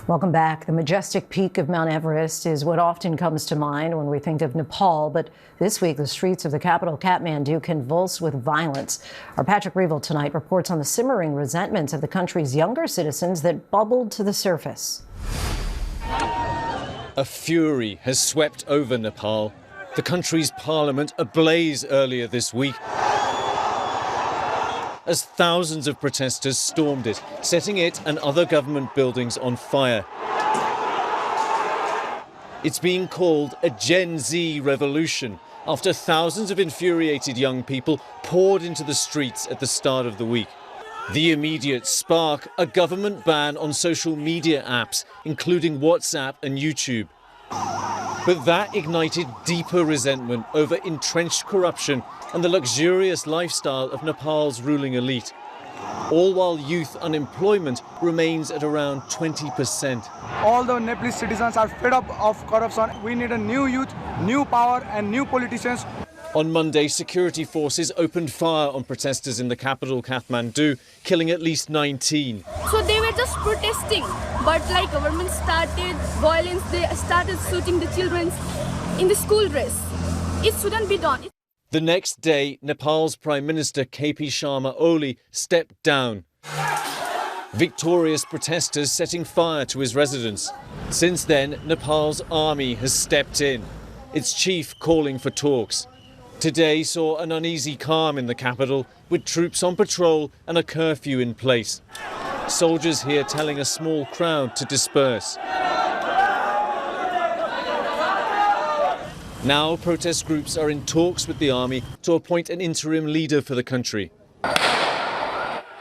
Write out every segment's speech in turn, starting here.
Welcome back. The majestic peak of Mount Everest is what often comes to mind when we think of Nepal. But this week, the streets of the capital, Kathmandu, convulsed with violence. Our Patrick Reevell tonight reports on the simmering resentments of the country's younger citizens that bubbled to the surface. A fury has swept over Nepal. The country's parliament ablaze earlier this week as thousands of protesters stormed it, setting it and other government buildings on fire. It's being called a Gen Z revolution after thousands of infuriated young people poured into the streets at the start of the week. The immediate spark, a government ban on social media apps, including WhatsApp and YouTube. But that ignited deeper resentment over entrenched corruption and the luxurious lifestyle of Nepal's ruling elite, all while youth unemployment remains at around 20%. All the Nepalese citizens are fed up of corruption. We need a new youth, new power and new politicians. On Monday, security forces opened fire on protesters in the capital, Kathmandu, killing at least 19. So they were just protesting, but like government started violence, they started shooting the children in the school dress. It shouldn't be done. The next day, Nepal's Prime Minister KP Sharma Oli stepped down. Victorious protesters setting fire to his residence. Since then, Nepal's army has stepped in, its chief calling for talks. Today saw an uneasy calm in the capital, with troops on patrol and a curfew in place. Soldiers here telling a small crowd to disperse. Now protest groups are in talks with the army to appoint an interim leader for the country.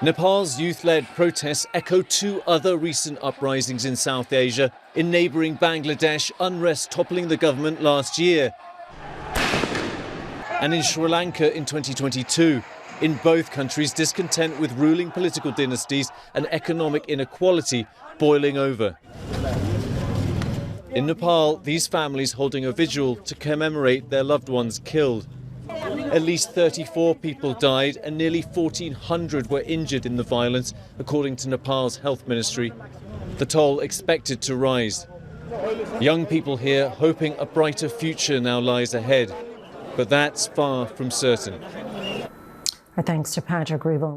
Nepal's youth-led protests echo two other recent uprisings in South Asia. In neighbouring Bangladesh, unrest toppling the government last year. And in Sri Lanka in 2022. In both countries, discontent with ruling political dynasties and economic inequality boiling over. In Nepal, these families holding a vigil to commemorate their loved ones killed. At least 34 people died and nearly 1,400 were injured in the violence, according to Nepal's health ministry. The toll expected to rise. Young people here hoping a brighter future now lies ahead. But that's far from certain. Our thanks to Patrick Reevell.